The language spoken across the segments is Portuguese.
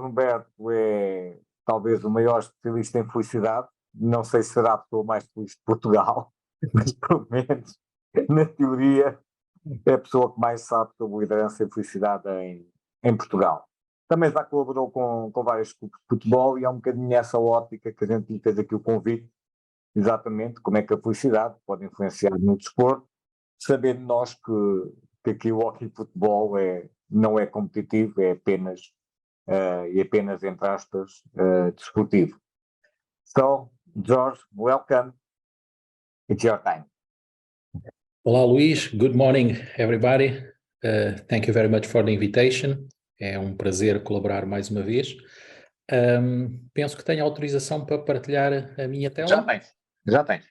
Humberto é talvez o maior especialista em felicidade. Não sei se será a pessoa mais feliz de Portugal, mas pelo menos, na teoria, é a pessoa que mais sabe sobre liderança e felicidade em Portugal. Também já colaborou com vários clubes de futebol e é um bocadinho nessa ótica que a gente lhe fez aqui o convite, exatamente como é que a felicidade pode influenciar no desporto, sabendo nós que aqui o hockey futebol não é competitivo, é apenas, e apenas entre aspas, desportivo. So, George, welcome. It's your time. Olá, Luís. Good morning, everybody. Thank you very much for the invitation. É um prazer colaborar mais uma vez. Penso que tenho autorização para partilhar a minha tela. Já tens.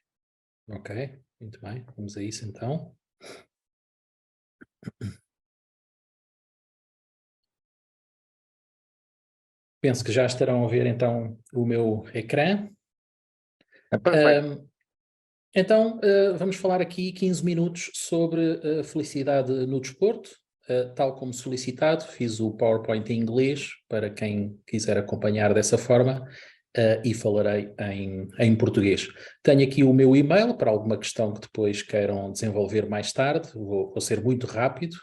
Ok, muito bem. Vamos a isso então. Penso que já estarão a ver então o meu ecrã. É perfeito. Então, vamos falar aqui 15 minutos sobre a felicidade no desporto. Tal como solicitado, fiz o PowerPoint em inglês para quem quiser acompanhar dessa forma e falarei em português. Tenho aqui o meu e-mail para alguma questão que depois queiram desenvolver mais tarde. Vou ser muito rápido,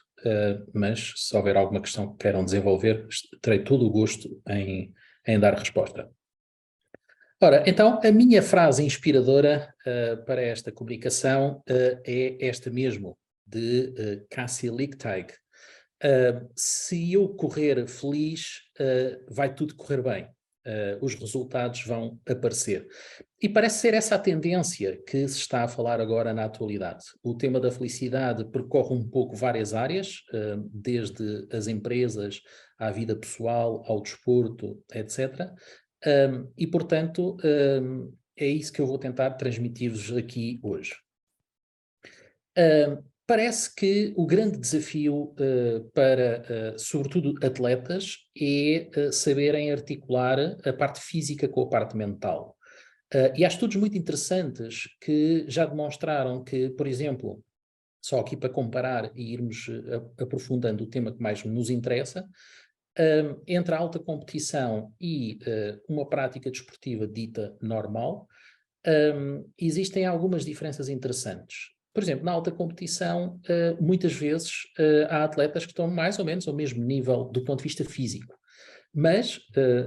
mas se houver alguma questão que queiram desenvolver, terei todo o gosto em dar resposta. Ora, então, a minha frase inspiradora para esta comunicação é esta mesmo, de Cassie Lichtig. Se eu correr feliz, vai tudo correr bem. Os resultados vão aparecer. E parece ser essa a tendência que se está a falar agora na atualidade. O tema da felicidade percorre um pouco várias áreas, desde as empresas, à vida pessoal, ao desporto, etc. E, portanto, é isso que eu vou tentar transmitir-vos aqui hoje. Parece que o grande desafio para, sobretudo, atletas é saberem articular a parte física com a parte mental. E há estudos muito interessantes que já demonstraram que, por exemplo, só aqui para comparar e irmos aprofundando o tema que mais nos interessa, entre a alta competição e uma prática desportiva dita normal, existem algumas diferenças interessantes. Por exemplo, na alta competição, muitas vezes há atletas que estão mais ou menos ao mesmo nível do ponto de vista físico, mas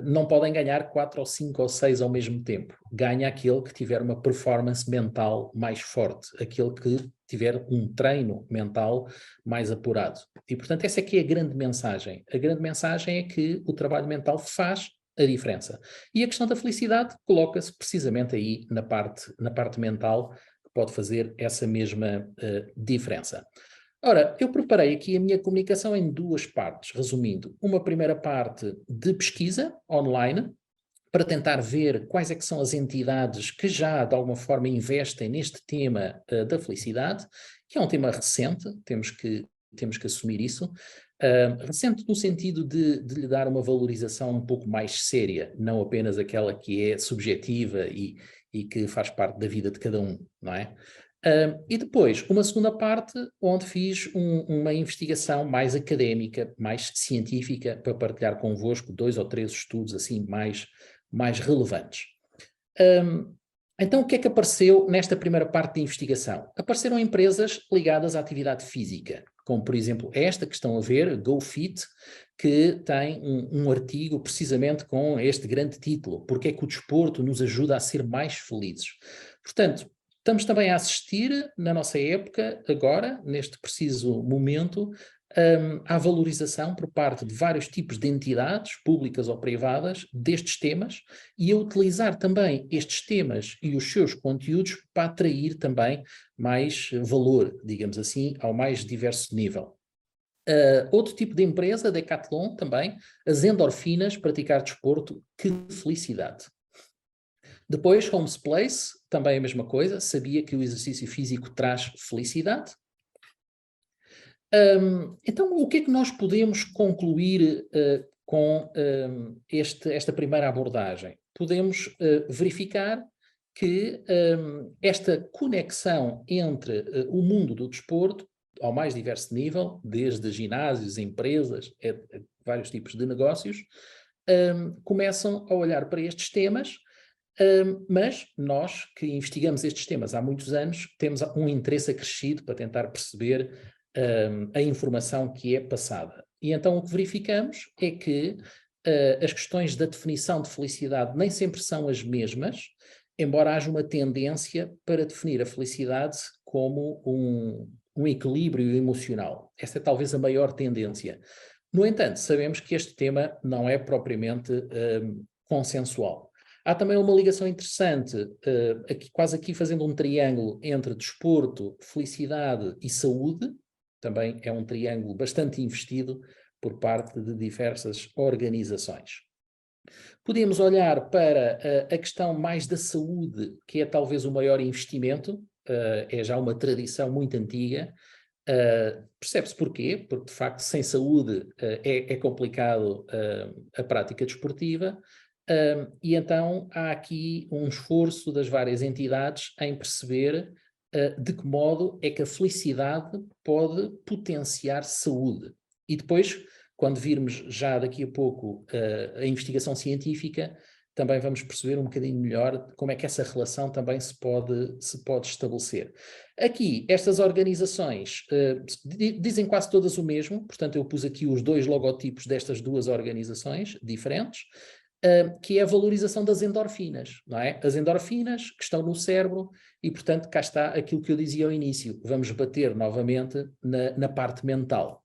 não podem ganhar 4 ou 5 ou 6 ao mesmo tempo. Ganha aquele que tiver uma performance mental mais forte, aquele que tiver um treino mental mais apurado. E, portanto, essa é que é a grande mensagem. A grande mensagem é que o trabalho mental faz a diferença. E a questão da felicidade coloca-se precisamente aí na parte mental, que pode fazer essa mesma diferença. Ora, eu preparei aqui a minha comunicação em duas partes, resumindo. Uma primeira parte de pesquisa online, para tentar ver quais é que são as entidades que já, de alguma forma, investem neste tema da felicidade, que é um tema recente, temos que assumir isso. Recente no sentido de lhe dar uma valorização um pouco mais séria, não apenas aquela que é subjetiva e que faz parte da vida de cada um, não é? E depois, uma segunda parte onde fiz uma investigação mais académica, mais científica, para partilhar convosco 2 ou 3 estudos assim mais relevantes. Então, o que é que apareceu nesta primeira parte de investigação? Apareceram empresas ligadas à atividade física, como por exemplo esta que estão a ver, GoFit, que tem um artigo precisamente com este grande título, Porque é que o desporto nos ajuda a ser mais felizes. Portanto, estamos também a assistir, na nossa época, agora, neste preciso momento, à valorização por parte de vários tipos de entidades, públicas ou privadas, destes temas e a utilizar também estes temas e os seus conteúdos para atrair também mais valor, digamos assim, ao mais diverso nível. Outro tipo de empresa, Decathlon também, as endorfinas, praticar desporto, que felicidade. Depois, Homes Place, também a mesma coisa, sabia que o exercício físico traz felicidade. Então, o que é que nós podemos concluir com esta primeira abordagem? Podemos verificar que esta conexão entre o mundo do desporto, ao mais diverso nível, desde ginásios, empresas, vários tipos de negócios, começam a olhar para estes temas, mas nós que investigamos estes temas há muitos anos, temos um interesse acrescido para tentar perceber a informação que é passada. E então o que verificamos é que as questões da definição de felicidade nem sempre são as mesmas, embora haja uma tendência para definir a felicidade como um equilíbrio emocional. Essa é talvez a maior tendência. No entanto, sabemos que este tema não é propriamente consensual. Há também uma ligação interessante, quase aqui fazendo um triângulo entre desporto, felicidade e saúde. Também é um triângulo bastante investido por parte de diversas organizações. Podemos olhar para a questão mais da saúde, que é talvez o maior investimento, é já uma tradição muito antiga. Percebe-se porquê? Porque, de facto, sem saúde é complicado a prática desportiva, e então há aqui um esforço das várias entidades em perceber de que modo é que a felicidade pode potenciar saúde. E depois, quando virmos já daqui a pouco a investigação científica, também vamos perceber um bocadinho melhor como é que essa relação também se pode estabelecer. Aqui, estas organizações dizem quase todas o mesmo, portanto eu pus aqui os dois logotipos destas duas organizações diferentes, que é a valorização das endorfinas, não é? As endorfinas que estão no cérebro e, portanto, cá está aquilo que eu dizia ao início, vamos bater novamente na parte mental.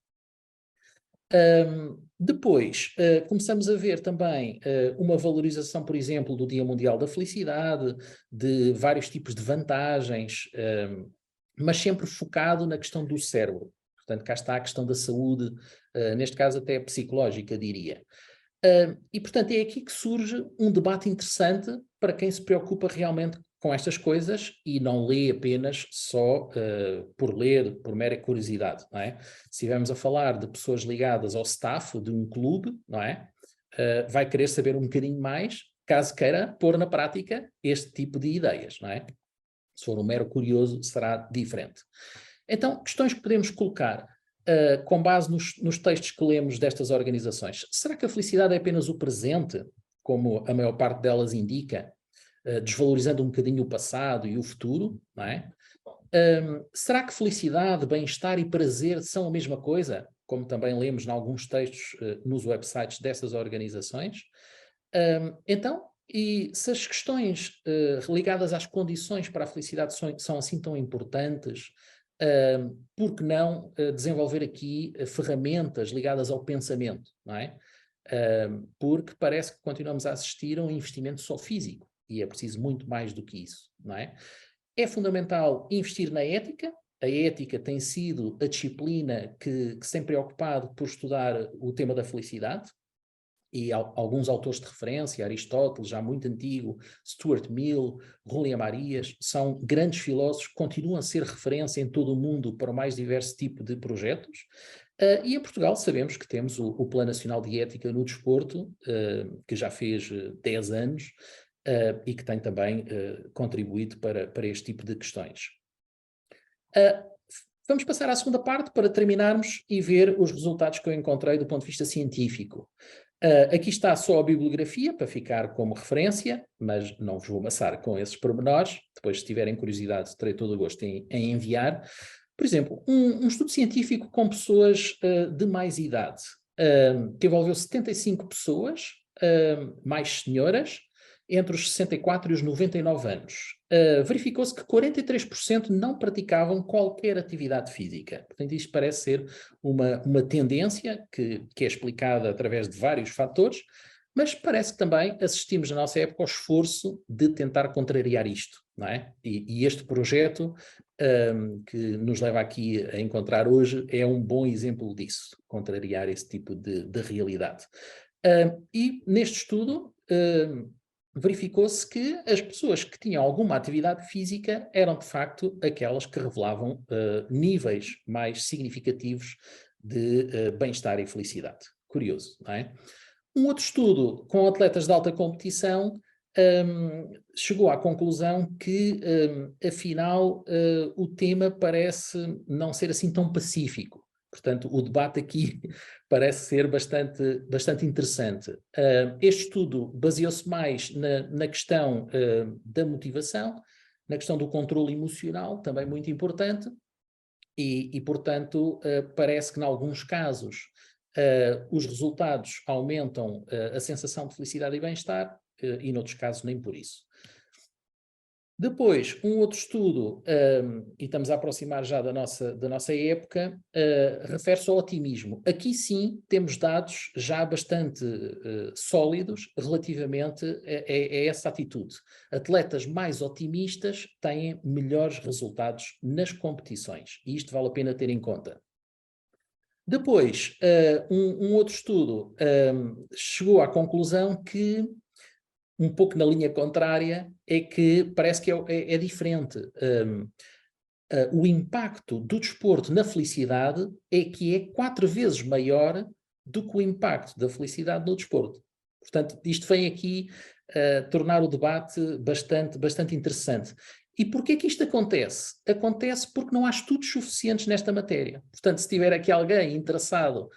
Depois, começamos a ver também uma valorização, por exemplo, do Dia Mundial da Felicidade, de vários tipos de vantagens, mas sempre focado na questão do cérebro. Portanto, cá está a questão da saúde, neste caso até psicológica, diria. E, portanto, é aqui que surge um debate interessante para quem se preocupa realmente com estas coisas e não lê apenas só por ler, por mera curiosidade, não é? Se estivermos a falar de pessoas ligadas ao staff de um clube, não é? Vai querer saber um bocadinho mais, caso queira pôr na prática este tipo de ideias, não é? Se for um mero curioso, será diferente. Então, questões que podemos colocar com base nos textos que lemos destas organizações. Será que a felicidade é apenas o presente, como a maior parte delas indica, desvalorizando um bocadinho o passado e o futuro, não é? Será que felicidade, bem-estar e prazer são a mesma coisa? Como também lemos em alguns textos nos websites dessas organizações. Então, e se as questões ligadas às condições para a felicidade são assim tão importantes, por que não desenvolver aqui ferramentas ligadas ao pensamento, não é? Porque parece que continuamos a assistir a um investimento só físico, e é preciso muito mais do que isso, não é? É fundamental investir na ética. A ética tem sido a disciplina que se tem preocupado por estudar o tema da felicidade, e alguns autores de referência, Aristóteles, já muito antigo, Stuart Mill, Rulli Amarias, são grandes filósofos que continuam a ser referência em todo o mundo para o mais diverso tipo de projetos. E em Portugal sabemos que temos o Plano Nacional de Ética no Desporto, que já fez 10 anos, e que tem também contribuído para este tipo de questões. Vamos passar à segunda parte para terminarmos e ver os resultados que eu encontrei do ponto de vista científico. Aqui está só a bibliografia para ficar como referência, mas não vos vou amassar com esses pormenores. Depois, se tiverem curiosidade, terei todo o gosto em enviar. Por exemplo, um estudo científico com pessoas de mais idade, que envolveu 75 pessoas, mais senhoras, entre os 64 e os 99 anos. Verificou-se que 43% não praticavam qualquer atividade física. Portanto, isto parece ser uma tendência que é explicada através de vários fatores, mas parece que também assistimos na nossa época ao esforço de tentar contrariar isto, não é? E este projeto que nos leva aqui a encontrar hoje é um bom exemplo disso, contrariar esse tipo de realidade. E neste estudo verificou-se que as pessoas que tinham alguma atividade física eram, de facto, aquelas que revelavam níveis mais significativos de bem-estar e felicidade. Curioso, não é? Um outro estudo com atletas de alta competição chegou à conclusão que, afinal, o tema parece não ser assim tão pacífico. Portanto, o debate aqui parece ser bastante interessante. Este estudo baseou-se mais na questão da motivação, na questão do controle emocional, também muito importante, e portanto, parece que, em alguns casos, os resultados aumentam a sensação de felicidade e bem-estar, e, noutros casos, nem por isso. Depois, um outro estudo, e estamos a aproximar já da nossa época, refere-se ao otimismo. Aqui sim temos dados já bastante sólidos relativamente a essa atitude. Atletas mais otimistas têm melhores resultados nas competições, e isto vale a pena ter em conta. Depois, um outro estudo chegou à conclusão que, um pouco na linha contrária, é que parece que é diferente. O impacto do desporto na felicidade é que é 4 vezes maior do que o impacto da felicidade no desporto. Portanto, isto vem aqui tornar o debate bastante interessante. E porquê que isto acontece? Acontece porque não há estudos suficientes nesta matéria. Portanto, se tiver aqui alguém interessado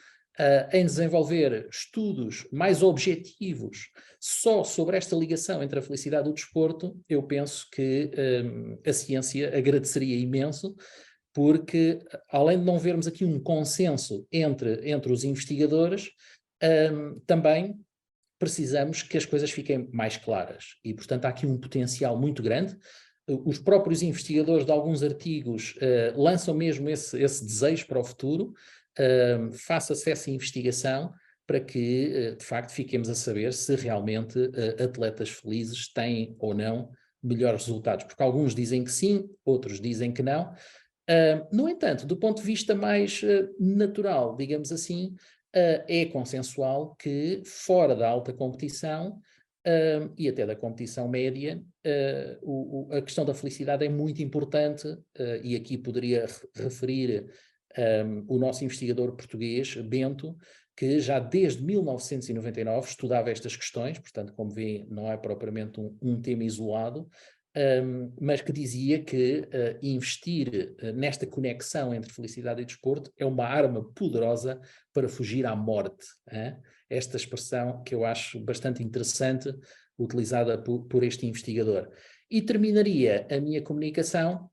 em desenvolver estudos mais objetivos só sobre esta ligação entre a felicidade e o desporto, eu penso que a ciência agradeceria imenso, porque, além de não vermos aqui um consenso entre os investigadores, também precisamos que as coisas fiquem mais claras. E, portanto, há aqui um potencial muito grande. Os próprios investigadores de alguns artigos lançam mesmo esse desejo para o futuro. Faça-se essa investigação para que, de facto, fiquemos a saber se realmente atletas felizes têm ou não melhores resultados, porque alguns dizem que sim, outros dizem que não. No entanto, do ponto de vista mais natural, digamos assim, é consensual que, fora da alta competição e até da competição média, a questão da felicidade é muito importante, e aqui poderia referir o nosso investigador português, Bento, que já desde 1999 estudava estas questões, portanto, como vê, não é propriamente um tema isolado, mas que dizia que investir nesta conexão entre felicidade e desporto é uma arma poderosa para fugir à morte. Esta expressão que eu acho bastante interessante, utilizada por este investigador. E terminaria a minha comunicação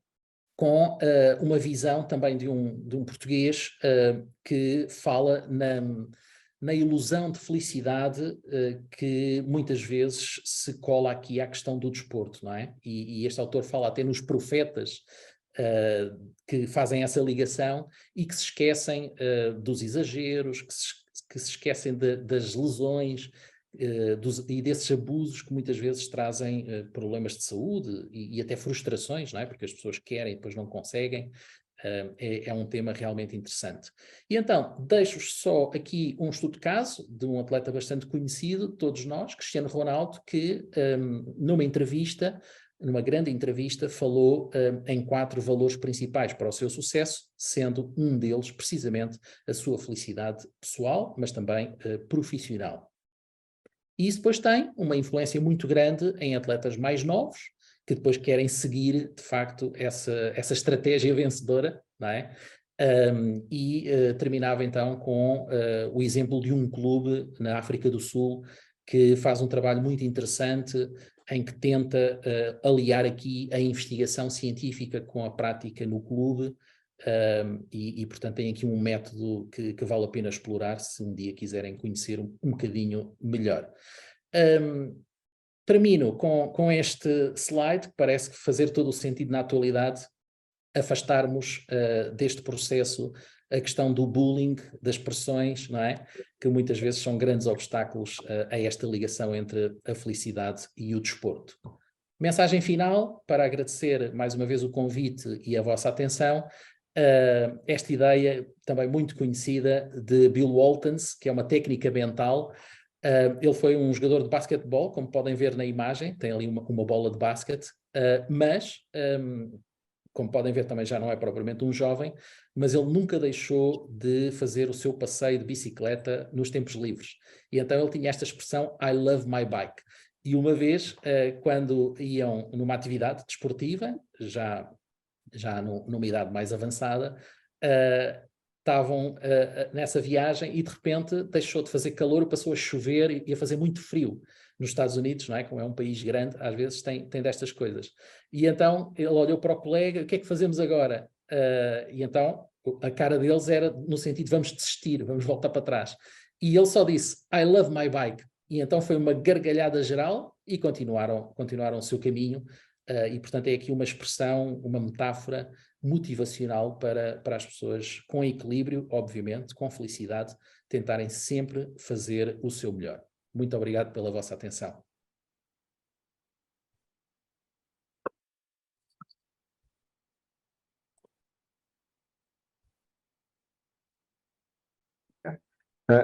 com uma visão também de um português que fala na ilusão de felicidade que muitas vezes se cola aqui à questão do desporto, não é? E este autor fala até nos profetas que fazem essa ligação e que se esquecem dos exageros, que se esquecem das lesões, e desses abusos que muitas vezes trazem problemas de saúde e até frustrações, não é? Porque as pessoas querem e depois não conseguem. É um tema realmente interessante. E então, deixo-vos só aqui um estudo de caso de um atleta bastante conhecido de todos nós, Cristiano Ronaldo, que numa grande entrevista, falou em 4 valores principais para o seu sucesso, sendo um deles precisamente a sua felicidade pessoal, mas também profissional. E isso depois tem uma influência muito grande em atletas mais novos, que depois querem seguir, de facto, essa estratégia vencedora, não é? Terminava então com o exemplo de um clube na África do Sul que faz um trabalho muito interessante em que tenta aliar aqui a investigação científica com a prática no clube, portanto tem aqui um método que vale a pena explorar se um dia quiserem conhecer um bocadinho melhor. Termino com este slide, que parece que fazer todo o sentido na atualidade, afastarmos deste processo a questão do bullying, das pressões, não é? Que muitas vezes são grandes obstáculos a esta ligação entre a felicidade e o desporto. Mensagem final, para agradecer mais uma vez o convite e a vossa atenção. Esta ideia, também muito conhecida, de Bill Waltons, que é uma técnica mental. Ele foi um jogador de basquetebol, como podem ver na imagem, tem ali uma bola de basquete, mas, como podem ver, também já não é propriamente um jovem, mas ele nunca deixou de fazer o seu passeio de bicicleta nos tempos livres. E então ele tinha esta expressão, I love my bike. E uma vez, quando iam numa atividade desportiva, já numa idade mais avançada, estavam nessa viagem e de repente deixou de fazer calor, passou a chover e a fazer muito frio nos Estados Unidos, não é? Como é um país grande, às vezes tem destas coisas. E então ele olhou para o colega, o que é que fazemos agora? E então a cara deles era no sentido, vamos desistir, vamos voltar para trás. E ele só disse, I love my bike. E então foi uma gargalhada geral e continuaram o seu caminho. E portanto é aqui uma expressão, uma metáfora motivacional para as pessoas com equilíbrio, obviamente, com felicidade, tentarem sempre fazer o seu melhor. Muito obrigado pela vossa atenção.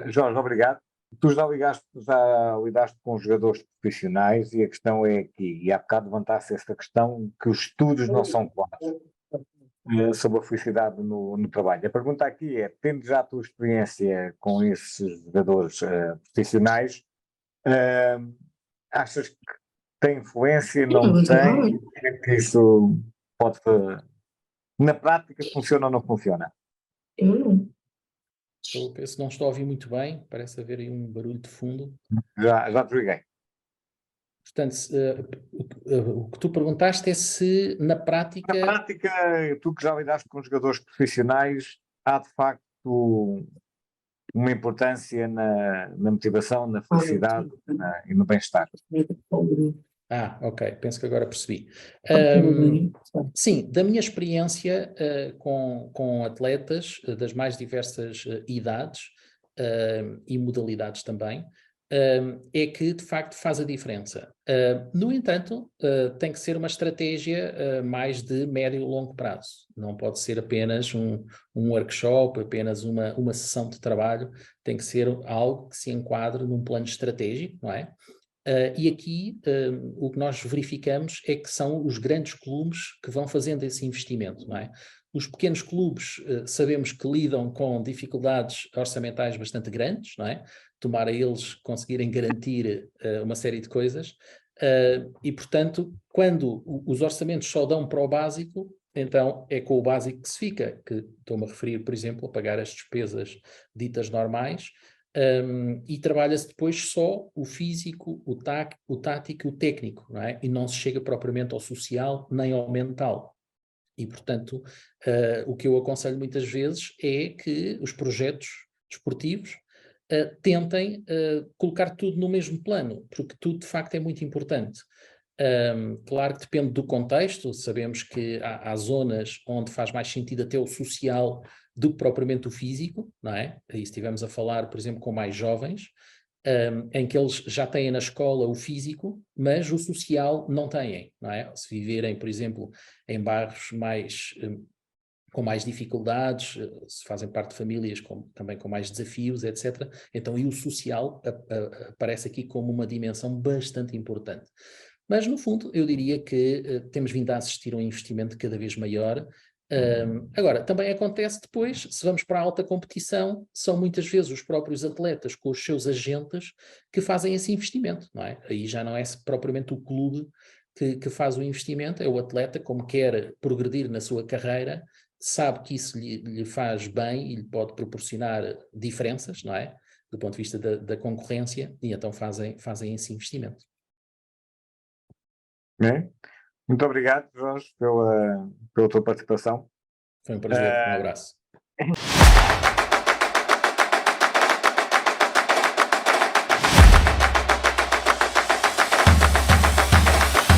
Jorge, obrigado. Tu já lidaste com jogadores profissionais e a questão é aqui, e há bocado levantaste esta questão que os estudos não são claros sobre a felicidade no trabalho. A pergunta aqui é, tendo já a tua experiência com esses jogadores profissionais, achas que tem influência, não tem? O que é que isso pode, na prática, funciona ou não funciona? Eu não. Eu penso que não estou a ouvir muito bem, parece haver aí um barulho de fundo. Já desliguei. Portanto, o que tu perguntaste é se na prática... Na prática, tu que já lidaste com jogadores profissionais, há de facto uma importância na motivação, na felicidade e no bem-estar. Ok, penso que agora percebi. Sim, da minha experiência com atletas das mais diversas idades e modalidades também, é que de facto faz a diferença. No entanto, tem que ser uma estratégia mais de médio e longo prazo. Não pode ser apenas um workshop, apenas uma sessão de trabalho, tem que ser algo que se enquadre num plano estratégico, não é? E aqui o que nós verificamos é que são os grandes clubes que vão fazendo esse investimento, não é? Os pequenos clubes sabemos que lidam com dificuldades orçamentais bastante grandes, não é? Tomara eles conseguirem garantir uma série de coisas e, portanto, quando os orçamentos só dão para o básico, então é com o básico que se fica, que estou-me a referir, por exemplo, a pagar as despesas ditas normais, e trabalha-se depois só o físico, o tático e o técnico, não é? E não se chega propriamente ao social nem ao mental. E, portanto, o que eu aconselho muitas vezes é que os projetos desportivos tentem colocar tudo no mesmo plano, porque tudo de facto é muito importante. Claro que depende do contexto, sabemos que há zonas onde faz mais sentido até o social do que propriamente o físico, não é? Aí estivemos a falar, por exemplo, com mais jovens, em que eles já têm na escola o físico, mas o social não têm, não é? Se viverem, por exemplo, em bairros mais... com mais dificuldades, se fazem parte de famílias também com mais desafios, etc. Então, e o social aparece aqui como uma dimensão bastante importante. Mas, no fundo, eu diria que temos vindo a assistir a um investimento cada vez maior. Agora, também acontece depois, se vamos para a alta competição, são muitas vezes os próprios atletas com os seus agentes que fazem esse investimento, não é? Aí já não é propriamente o clube que faz o investimento, é o atleta, como quer progredir na sua carreira, sabe que isso lhe faz bem e lhe pode proporcionar diferenças, não é? Do ponto de vista da concorrência, e então fazem esse investimento. Muito obrigado, Jorge, pela tua participação. Foi um prazer, um abraço.